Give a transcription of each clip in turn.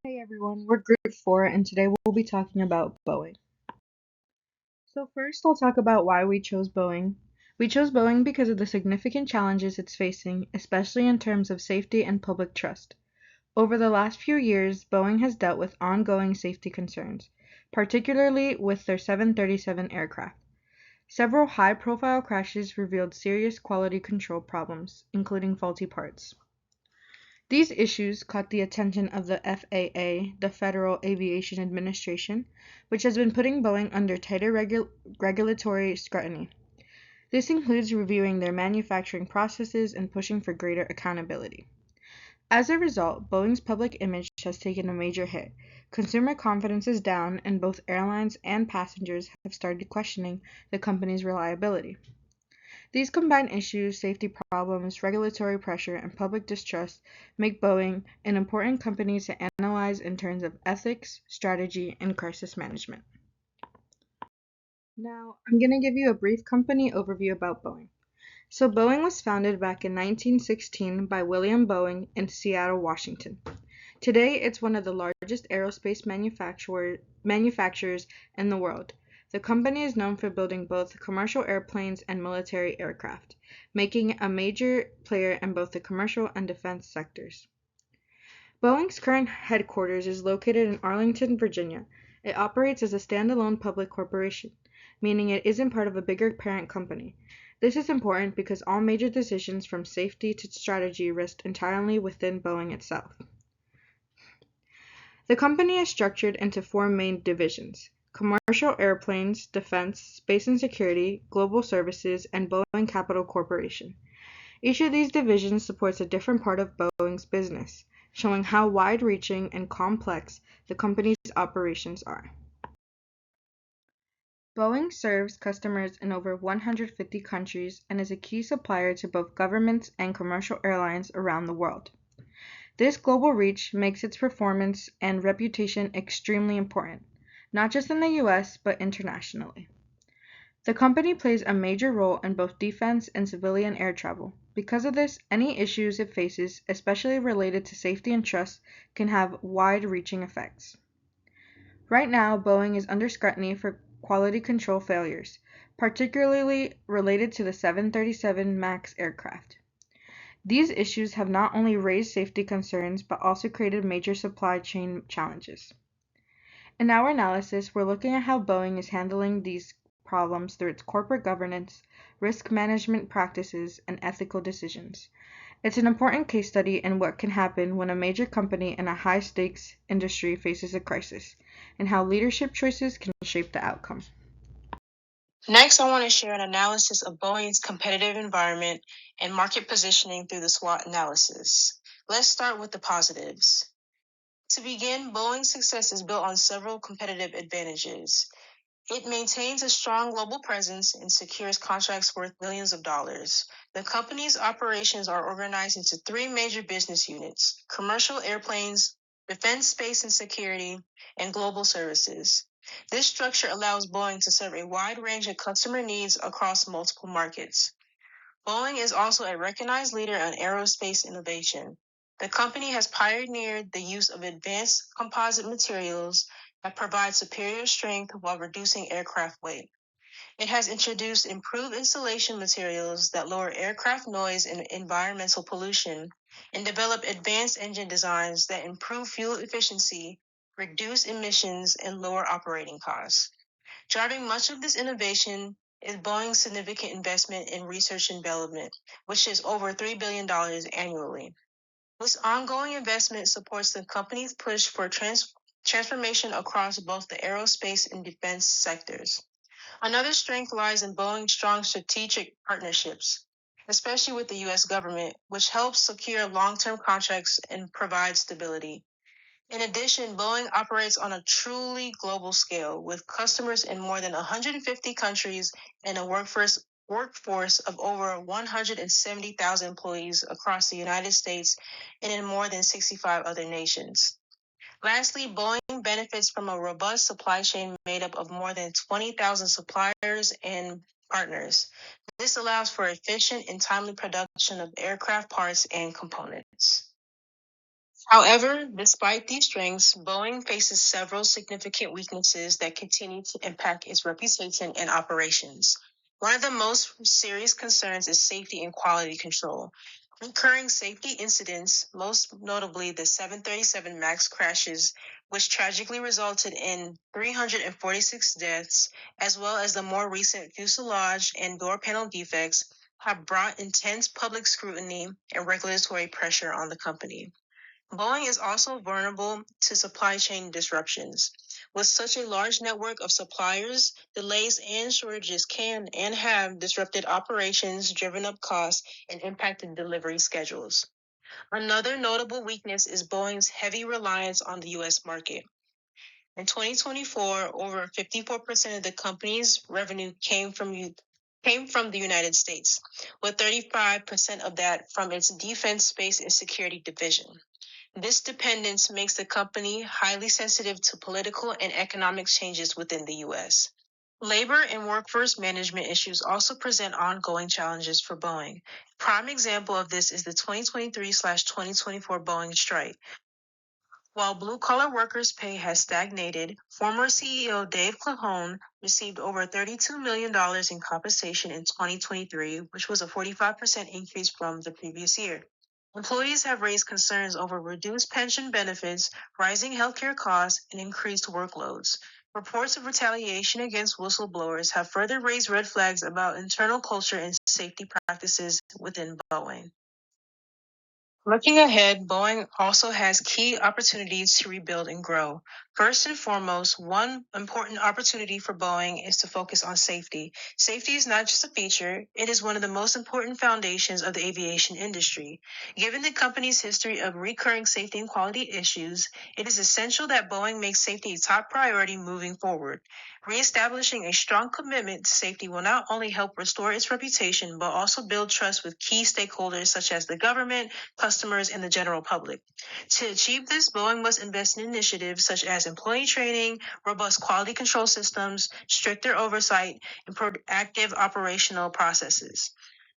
Hey everyone, we're Group 4 and today we'll be talking about Boeing. So first I'll talk about why we chose Boeing. We chose Boeing because of the significant challenges it's facing, especially in terms of safety and public trust. Over the last few years, Boeing has dealt with ongoing safety concerns, particularly with their 737 aircraft. Several high-profile crashes revealed serious quality control problems, including faulty parts. These issues caught the attention of the FAA, the Federal Aviation Administration, which has been putting Boeing under tighter regulatory scrutiny. This includes reviewing their manufacturing processes and pushing for greater accountability. As a result, Boeing's public image has taken a major hit. Consumer confidence is down, and both airlines and passengers have started questioning the company's reliability. These combined issues, safety problems, regulatory pressure, and public distrust make Boeing an important company to analyze in terms of ethics, strategy, and crisis management. Now, I'm going to give you a brief company overview about Boeing. So, Boeing was founded back in 1916 by William Boeing in Seattle, Washington. Today, it's one of the largest aerospace manufacturers in the world. The company is known for building both commercial airplanes and military aircraft, making a major player in both the commercial and defense sectors. Boeing's current headquarters is located in Arlington, Virginia. It operates as a standalone public corporation, meaning it isn't part of a bigger parent company. This is important because all major decisions from safety to strategy rest entirely within Boeing itself. The company is structured into four main divisions: commercial airplanes, defense, space and security, global services, and Boeing Capital Corporation. Each of these divisions supports a different part of Boeing's business, showing how wide-reaching and complex the company's operations are. Boeing serves customers in over 150 countries and is a key supplier to both governments and commercial airlines around the world. This global reach makes its performance and reputation extremely important, not just in the US, but internationally. The company plays a major role in both defense and civilian air travel. Because of this, any issues it faces, especially related to safety and trust, can have wide-reaching effects. Right now, Boeing is under scrutiny for quality control failures, particularly related to the 737 MAX aircraft. These issues have not only raised safety concerns but also created major supply chain challenges. In our analysis, we're looking at how Boeing is handling these problems through its corporate governance, risk management practices, and ethical decisions. It's an important case study in what can happen when a major company in a high-stakes industry faces a crisis, and how leadership choices can shape the outcome. Next, I want to share an analysis of Boeing's competitive environment and market positioning through the SWOT analysis. Let's start with the positives. To begin, Boeing's success is built on several competitive advantages. It maintains a strong global presence and secures contracts worth millions of dollars. The company's operations are organized into three major business units: commercial airplanes, defense, space and security, and global services. This structure allows Boeing to serve a wide range of customer needs across multiple markets. Boeing is also a recognized leader in aerospace innovation. The company has pioneered the use of advanced composite materials that provide superior strength while reducing aircraft weight. It has introduced improved insulation materials that lower aircraft noise and environmental pollution, and developed advanced engine designs that improve fuel efficiency, reduce emissions, and lower operating costs. Driving much of this innovation is Boeing's significant investment in research and development, which is over $3 billion annually. This ongoing investment supports the company's push for transformation across both the aerospace and defense sectors. Another strength lies in Boeing's strong strategic partnerships, especially with the U.S. government, which helps secure long-term contracts and provide stability. In addition, Boeing operates on a truly global scale, with customers in more than 150 countries and a workforce of over 170,000 employees across the United States and in more than 65 other nations. Lastly, Boeing benefits from a robust supply chain made up of more than 20,000 suppliers and partners. This allows for efficient and timely production of aircraft parts and components. However, despite these strengths, Boeing faces several significant weaknesses that continue to impact its reputation and operations. One of the most serious concerns is safety and quality control. Recurring safety incidents, most notably the 737 MAX crashes, which tragically resulted in 346 deaths, as well as the more recent fuselage and door panel defects, have brought intense public scrutiny and regulatory pressure on the company. Boeing is also vulnerable to supply chain disruptions. With such a large network of suppliers, delays and shortages can and have disrupted operations, driven up costs, and impacted delivery schedules. Another notable weakness is Boeing's heavy reliance on the U.S. market. In 2024, over 54% of the company's revenue came from the United States, with 35% of that from its defense, space, and security division. This dependence makes the company highly sensitive to political and economic changes within the U.S. Labor and workforce management issues also present ongoing challenges for Boeing. A prime example of this is the 2023/2024 Boeing strike. While blue-collar workers' pay has stagnated, former CEO Dave Calhoun received over $32 million in compensation in 2023, which was a 45% increase from the previous year. Employees have raised concerns over reduced pension benefits, rising healthcare costs, and increased workloads. Reports of retaliation against whistleblowers have further raised red flags about internal culture and safety practices within Boeing. Looking ahead, Boeing also has key opportunities to rebuild and grow. First and foremost, one important opportunity for Boeing is to focus on safety. Safety is not just a feature, it is one of the most important foundations of the aviation industry. Given the company's history of recurring safety and quality issues, it is essential that Boeing makes safety a top priority moving forward. Reestablishing a strong commitment to safety will not only help restore its reputation, but also build trust with key stakeholders such as the government, customers, and the general public. To achieve this, Boeing must invest in initiatives such as employee training, robust quality control systems, stricter oversight, and proactive operational processes.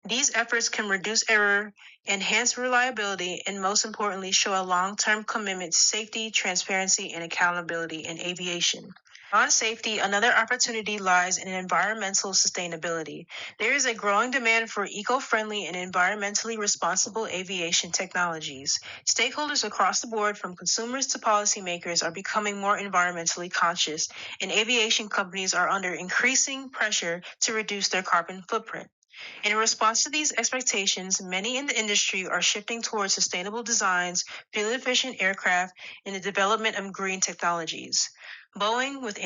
These efforts can reduce error, enhance reliability, and most importantly, show a long-term commitment to safety, transparency, and accountability in aviation. Beyond safety, another opportunity lies in environmental sustainability. There is a growing demand for eco-friendly and environmentally responsible aviation technologies. Stakeholders across the board, from consumers to policymakers, are becoming more environmentally conscious, and aviation companies are under increasing pressure to reduce their carbon footprint. In response to these expectations, many in the industry are shifting towards sustainable designs, fuel-efficient aircraft, and the development of green technologies. Boeing, with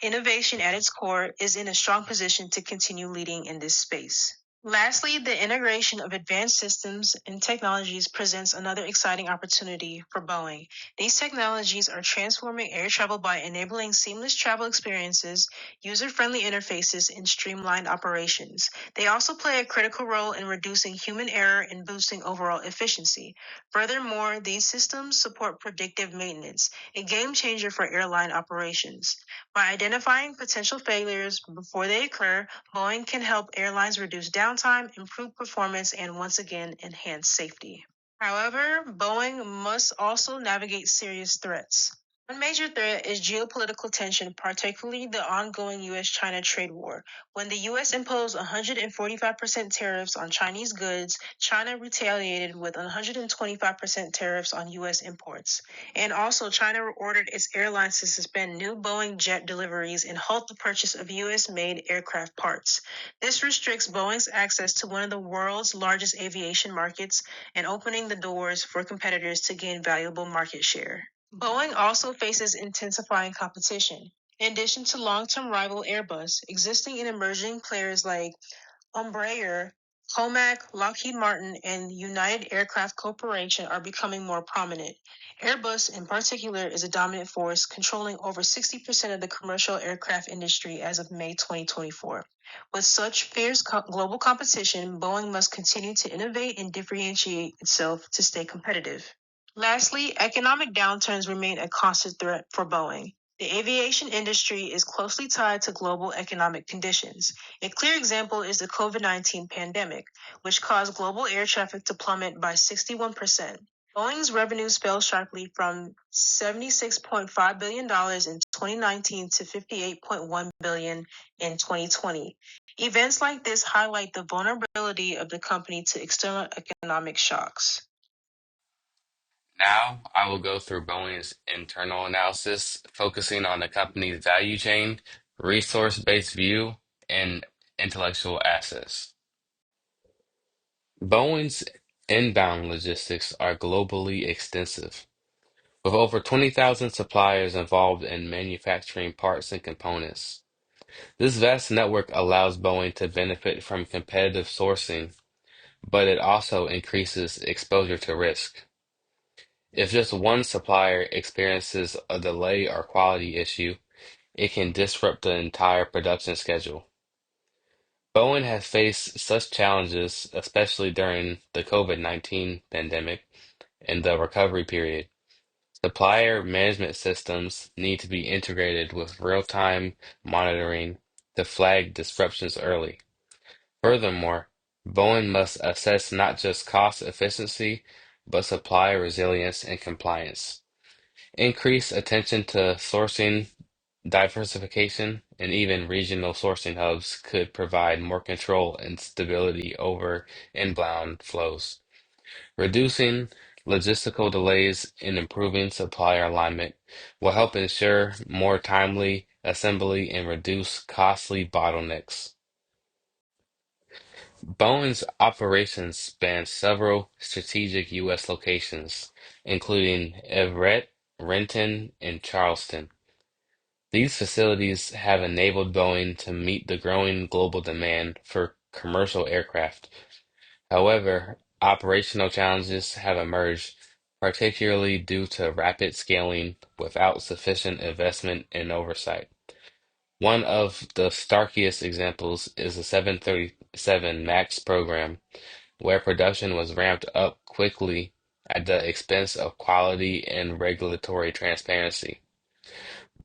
innovation at its core, is in a strong position to continue leading in this space. Lastly, the integration of advanced systems and technologies presents another exciting opportunity for Boeing. These technologies are transforming air travel by enabling seamless travel experiences, user-friendly interfaces, and streamlined operations. They also play a critical role in reducing human error and boosting overall efficiency. Furthermore, these systems support predictive maintenance, a game changer for airline operations. By identifying potential failures before they occur, Boeing can help airlines reduce downtime, improve performance, and once again enhance safety. However, Boeing must also navigate serious threats. One major threat is geopolitical tension, particularly the ongoing U.S.-China trade war. When the U.S. imposed 145% tariffs on Chinese goods, China retaliated with 125% tariffs on U.S. imports. And also, China ordered its airlines to suspend new Boeing jet deliveries and halt the purchase of U.S.-made aircraft parts. This restricts Boeing's access to one of the world's largest aviation markets and opening the doors for competitors to gain valuable market share. Boeing also faces intensifying competition. In addition to long-term rival Airbus, existing and emerging players like Embraer, Comac, Lockheed Martin, and United Aircraft Corporation are becoming more prominent. Airbus, in particular, is a dominant force, controlling over 60% of the commercial aircraft industry as of May 2024. With such fierce global competition, Boeing must continue to innovate and differentiate itself to stay competitive. Lastly, economic downturns remain a constant threat for Boeing. The aviation industry is closely tied to global economic conditions. A clear example is the COVID-19 pandemic, which caused global air traffic to plummet by 61%. Boeing's revenues fell sharply from $76.5 billion in 2019 to $58.1 billion in 2020. Events like this highlight the vulnerability of the company to external economic shocks. Now, I will go through Boeing's internal analysis, focusing on the company's value chain, resource-based view, and intellectual assets. Boeing's inbound logistics are globally extensive, with over 20,000 suppliers involved in manufacturing parts and components. This vast network allows Boeing to benefit from competitive sourcing, but it also increases exposure to risk. If just one supplier experiences a delay or quality issue, it can disrupt the entire production schedule. Boeing has faced such challenges, especially during the COVID-19 pandemic and the recovery period. Supplier management systems need to be integrated with real-time monitoring to flag disruptions early. Furthermore, Boeing must assess not just cost efficiency, but supply resilience and compliance. Increase attention to sourcing diversification and even regional sourcing hubs could provide more control and stability over inbound flows, reducing logistical delays and improving supplier alignment will help ensure more timely assembly and reduce costly bottlenecks. Boeing's operations span several strategic U.S. locations, including Everett, Renton, and Charleston. These facilities have enabled Boeing to meet the growing global demand for commercial aircraft. However, operational challenges have emerged, particularly due to rapid scaling without sufficient investment and oversight. One of the starkest examples is the 737 MAX program, where production was ramped up quickly at the expense of quality and regulatory transparency.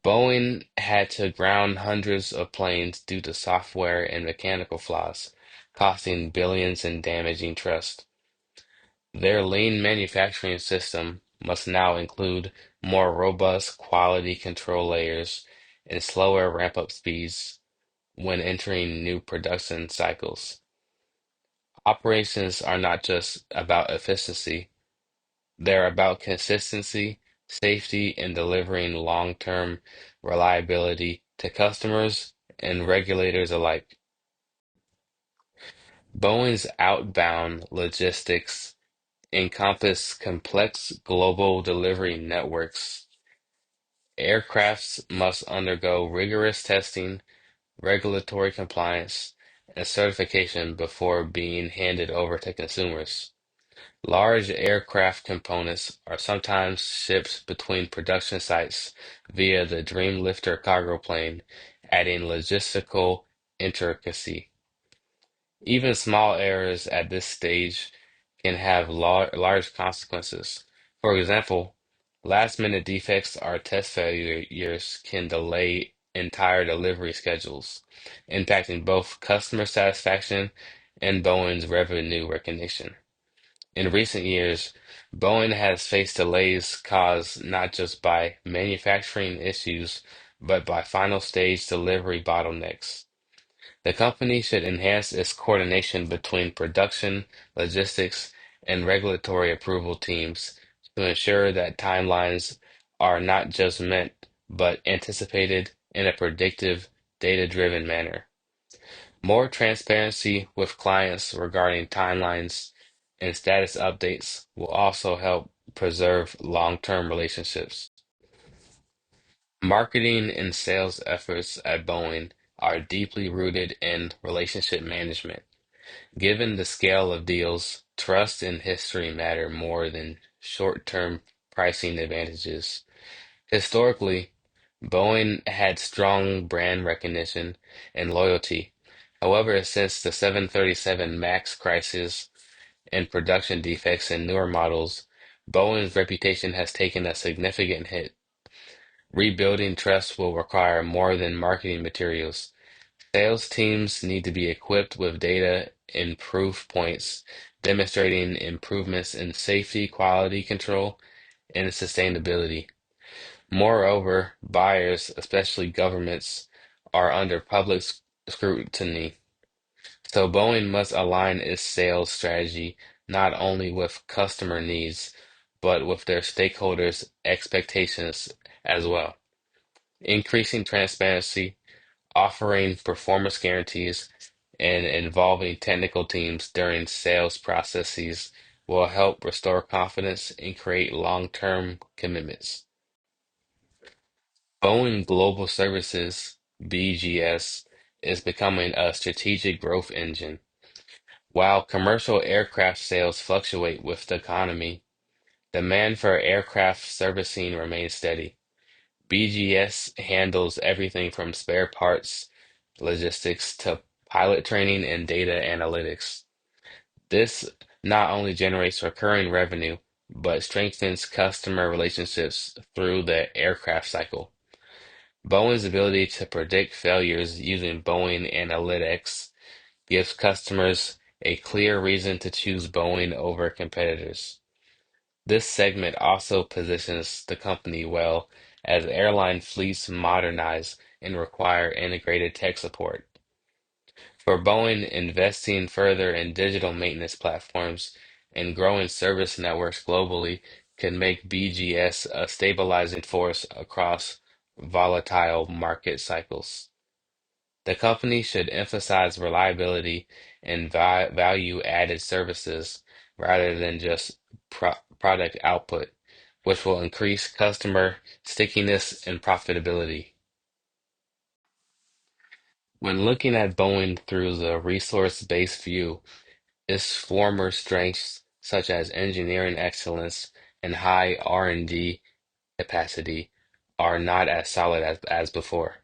Boeing had to ground hundreds of planes due to software and mechanical flaws, costing billions and damaging trust. Their lean manufacturing system must now include more robust quality control layers and slower ramp-up speeds when entering new production cycles. Operations are not just about efficiency, they're about consistency, safety, and delivering long-term reliability to customers and regulators alike. Boeing's outbound logistics encompass complex global delivery networks. Aircrafts must undergo rigorous testing, regulatory compliance, and certification before being handed over to consumers. Large aircraft components are sometimes shipped between production sites via the Dreamlifter cargo plane, adding logistical intricacy. Even small errors at this stage can have large consequences. For example, last-minute defects or test failures can delay entire delivery schedules, impacting both customer satisfaction and Boeing's revenue recognition. In recent years, Boeing has faced delays caused not just by manufacturing issues, but by final stage delivery bottlenecks. The company should enhance its coordination between production, logistics, and regulatory approval teams to ensure that timelines are not just met, but anticipated in a predictive, data-driven manner. More transparency with clients regarding timelines and status updates will also help preserve long-term relationships. Marketing and sales efforts at Boeing are deeply rooted in relationship management. Given the scale of deals, trust and history matter more than short-term pricing advantages. Historically, Boeing had strong brand recognition and loyalty. However, since the 737 MAX crisis and production defects in newer models, Boeing's reputation has taken a significant hit. Rebuilding trust will require more than marketing materials. Sales teams need to be equipped with data and proof points demonstrating improvements in safety, quality control, and sustainability. Moreover, buyers, especially governments, are under public scrutiny, so Boeing must align its sales strategy not only with customer needs, but with their stakeholders' expectations as well. Increasing transparency, offering performance guarantees, and involving technical teams during sales processes will help restore confidence and create long-term commitments. Boeing Global Services, BGS, is becoming a strategic growth engine. While commercial aircraft sales fluctuate with the economy, demand for aircraft servicing remains steady. BGS handles everything from spare parts, logistics to pilot training and data analytics. This not only generates recurring revenue, but strengthens customer relationships through the aircraft cycle. Boeing's ability to predict failures using Boeing Analytics gives customers a clear reason to choose Boeing over competitors. This segment also positions the company well as airline fleets modernize and require integrated tech support. For Boeing, investing further in digital maintenance platforms and growing service networks globally can make BGS a stabilizing force across volatile market cycles. The company should emphasize reliability and value-added services rather than just product output, which will increase customer stickiness and profitability. When looking at Boeing through the resource-based view, its former strengths, such as engineering excellence and high R&D capacity, are not as solid as before.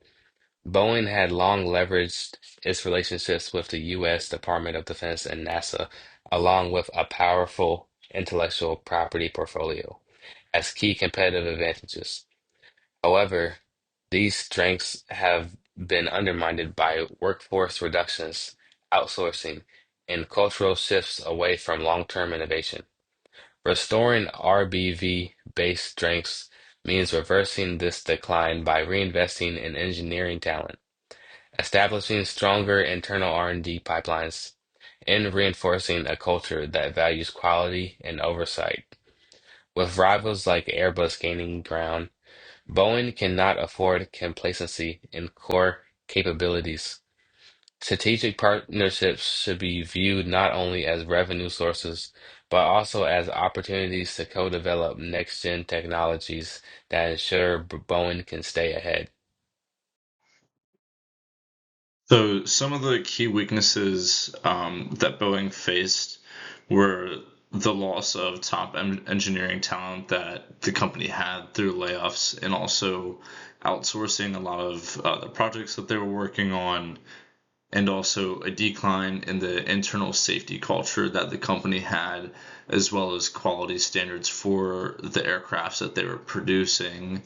Boeing had long leveraged its relationships with the U.S. Department of Defense and NASA, along with a powerful intellectual property portfolio, as key competitive advantages. However, these strengths have been undermined by workforce reductions, outsourcing, and cultural shifts away from long-term innovation. Restoring RBV-based strengths means reversing this decline by reinvesting in engineering talent, establishing stronger internal R&D pipelines, and reinforcing a culture that values quality and oversight. With rivals like Airbus gaining ground, Boeing cannot afford complacency in core capabilities. Strategic partnerships should be viewed not only as revenue sources, but also as opportunities to co-develop next-gen technologies that ensure Boeing can stay ahead. So some of the key weaknesses that Boeing faced were the loss of top engineering talent that the company had through layoffs and also outsourcing a lot of the projects that they were working on, and also a decline in the internal safety culture that the company had, as well as quality standards for the aircrafts that they were producing,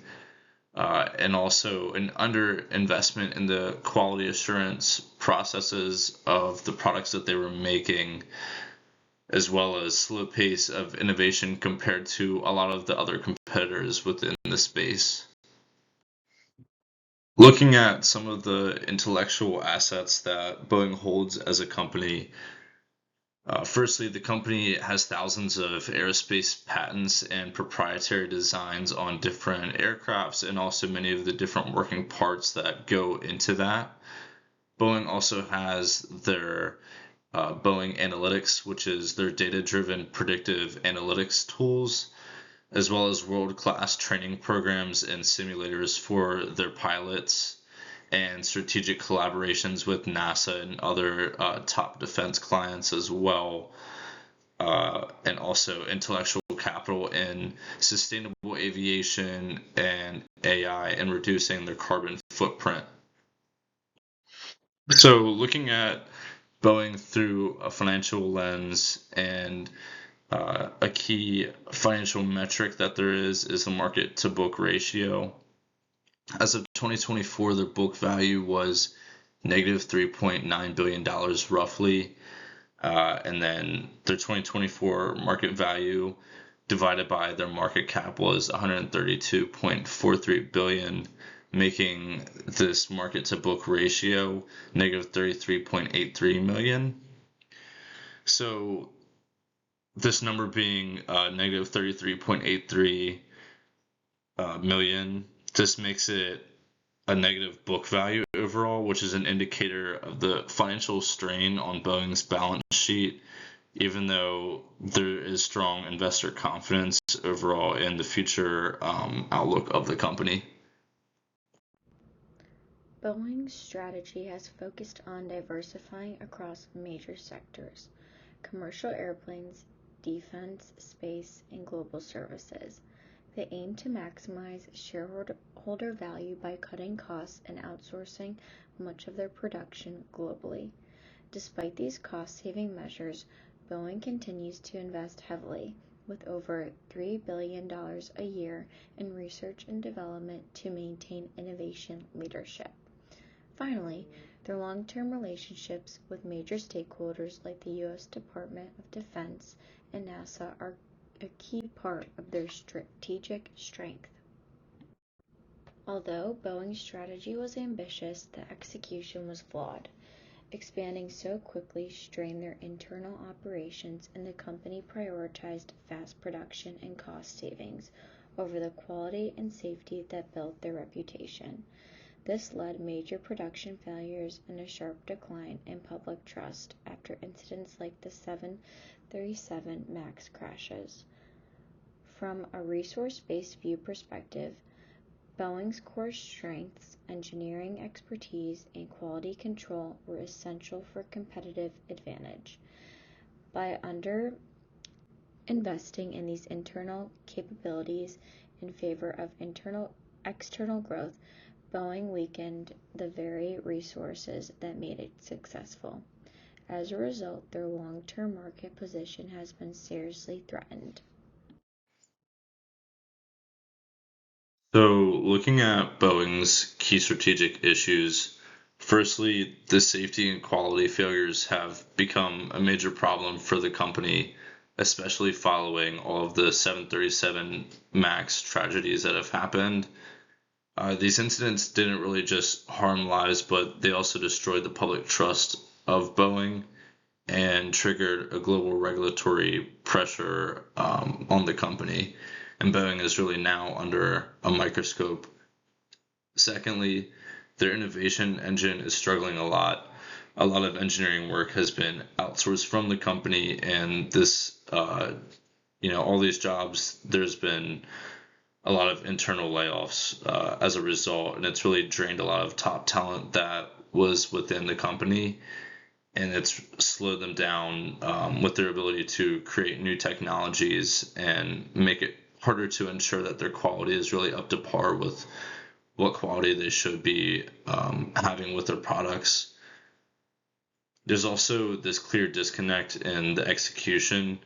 and also an underinvestment in the quality assurance processes of the products that they were making, as well as slow pace of innovation compared to a lot of the other competitors within the space. Looking at some of the intellectual assets that Boeing holds as a company, firstly, the company has thousands of aerospace patents and proprietary designs on different aircrafts and also many of the different working parts that go into that. Boeing also has their Boeing Analytics, which is their data-driven predictive analytics tools, as well as world-class training programs and simulators for their pilots, and strategic collaborations with NASA and other top defense clients as well, and also intellectual capital in sustainable aviation and AI and reducing their carbon footprint. So, looking at Boeing through a financial lens, and a key financial metric that there is the market to book ratio. As of 2024, their book value was negative $3.9 billion roughly. and then their 2024 market value divided by their market cap was 132.43 billion, making this market to book ratio negative 33.83 million. So this number being negative 33.83 million, this makes it a negative book value overall, which is an indicator of the financial strain on Boeing's balance sheet, even though there is strong investor confidence overall in the future outlook of the company. Boeing's strategy has focused on diversifying across major sectors: commercial airplanes, defense, space, and global services. They aim to maximize shareholder value by cutting costs and outsourcing much of their production globally. Despite these cost-saving measures, Boeing continues to invest heavily, with over $3 billion a year in research and development to maintain innovation leadership. Finally, their long-term relationships with major stakeholders like the U.S. Department of Defense and NASA are a key part of their strategic strength. Although Boeing's strategy was ambitious, the execution was flawed. Expanding so quickly strained their internal operations, and the company prioritized fast production and cost savings over the quality and safety that built their reputation. This led major production failures and a sharp decline in public trust after incidents like the 737 MAX crashes. From a resource-based view perspective, Boeing's core strengths, engineering expertise, and quality control were essential for competitive advantage. By under-investing in these internal capabilities in favor of external growth, Boeing weakened the very resources that made it successful. As a result, their long-term market position has been seriously threatened. So, looking at Boeing's key strategic issues, firstly, the safety and quality failures have become a major problem for the company, especially following all of the 737 MAX tragedies that have happened. These incidents didn't really just harm lives, but they also destroyed the public trust of Boeing and triggered a global regulatory pressure on the company. And Boeing is really now under a microscope. Secondly, their innovation engine is struggling a lot. A lot of engineering work has been outsourced from the company, and this, all these jobs, there's been a lot of internal layoffs as a result, and it's really drained a lot of top talent that was within the company, and it's slowed them down with their ability to create new technologies and make it harder to ensure that their quality is really up to par with what quality they should be having with their products. There's also this clear disconnect in the execution.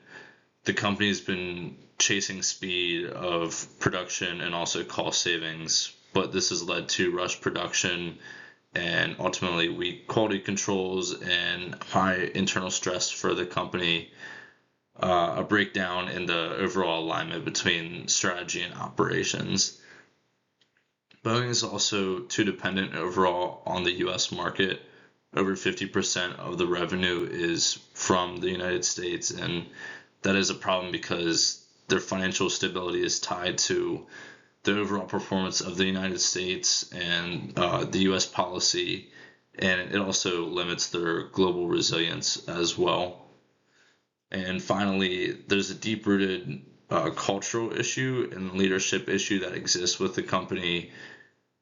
The company's been chasing speed of production and also cost savings, but this has led to rush production and ultimately weak quality controls and high internal stress for the company, a breakdown in the overall alignment between strategy and operations. Boeing is also too dependent overall on the US market. Over 50% of the revenue is from the United States, and that is a problem because their financial stability is tied to the overall performance of the United States and the U.S. policy, and it also limits their global resilience as well. And finally, there's a deep-rooted cultural issue and leadership issue that exists with the company.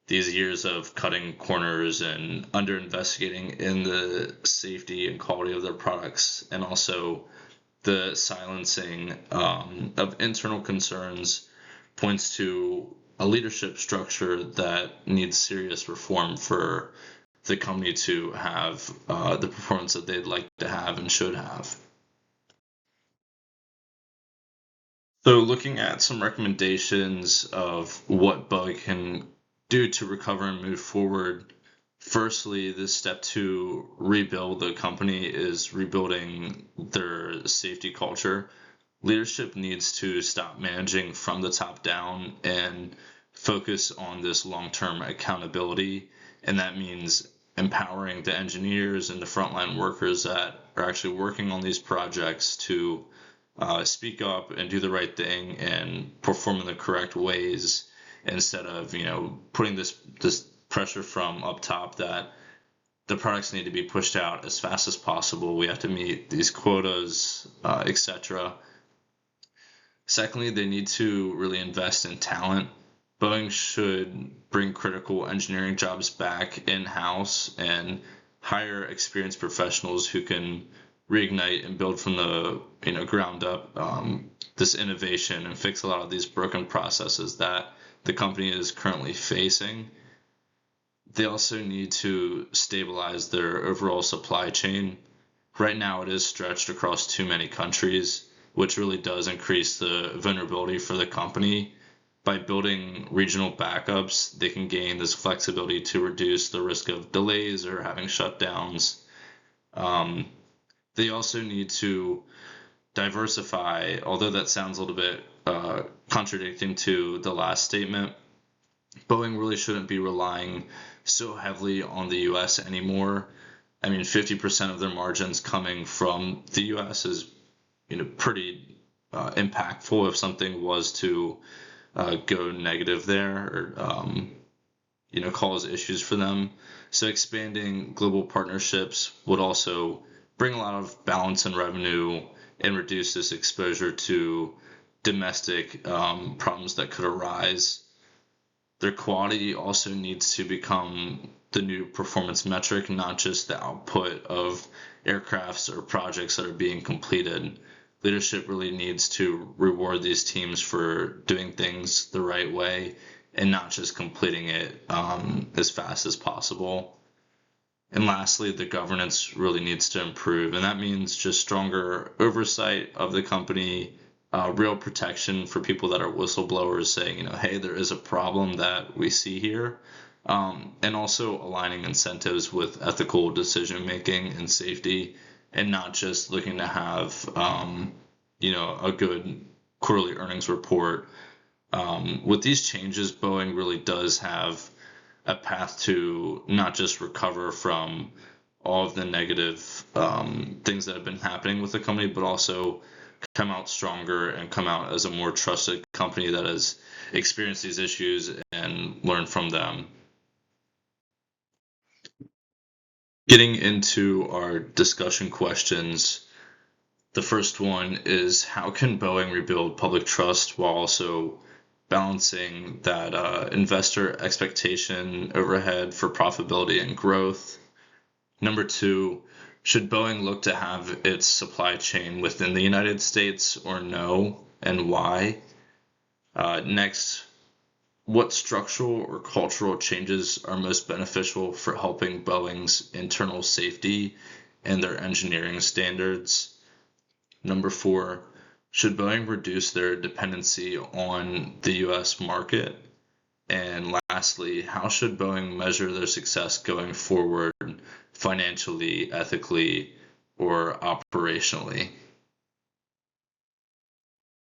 These years of cutting corners and under-investigating in the safety and quality of their products, and also the silencing of internal concerns, points to a leadership structure that needs serious reform for the company to have the performance that they'd like to have and should have. So, looking at some recommendations of what Boeing can do to recover and move forward, Firstly, the step to rebuild the company is rebuilding their safety culture. Leadership needs to stop managing from the top down and focus on this long-term accountability. And that means empowering the engineers and the frontline workers that are actually working on these projects to speak up and do the right thing and perform in the correct ways instead of putting this pressure from up top that the products need to be pushed out as fast as possible. We have to meet these quotas, etc. Secondly, they need to really invest in talent. Boeing should bring critical engineering jobs back in-house and hire experienced professionals who can reignite and build from the ground up this innovation and fix a lot of these broken processes that the company is currently facing. They also need to stabilize their overall supply chain. Right now, it is stretched across too many countries, which really does increase the vulnerability for the company. By building regional backups, they can gain this flexibility to reduce the risk of delays or having shutdowns. They also need to diversify, although that sounds a little bit contradicting to the last statement. Boeing really shouldn't be relying so heavily on the US anymore. I mean, 50% of their margins coming from the US is pretty impactful if something was to go negative there or cause issues for them. So expanding global partnerships would also bring a lot of balance and revenue and reduce this exposure to domestic problems that could arise. Their quality also needs to become the new performance metric, not just the output of aircrafts or projects that are being completed. Leadership really needs to reward these teams for doing things the right way and not just completing it as fast as possible. And lastly, the governance really needs to improve, and that means just stronger oversight of the company, real protection for people that are whistleblowers saying, hey, there is a problem that we see here, and also aligning incentives with ethical decision making and safety, and not just looking to have, a good quarterly earnings report. With these changes, Boeing really does have a path to not just recover from all of the negative things that have been happening with the company, but also come out stronger and come out as a more trusted company that has experienced these issues and learned from them. Getting into our discussion questions, the first one is how can Boeing rebuild public trust while also balancing that investor expectation overhead for profitability and growth? Number two, should Boeing look to have its supply chain within the United States or no, and why? Next, what structural or cultural changes are most beneficial for helping Boeing's internal safety and their engineering standards? Number four, should Boeing reduce their dependency on the US market? And lastly, how should Boeing measure their success going forward financially, ethically, or operationally?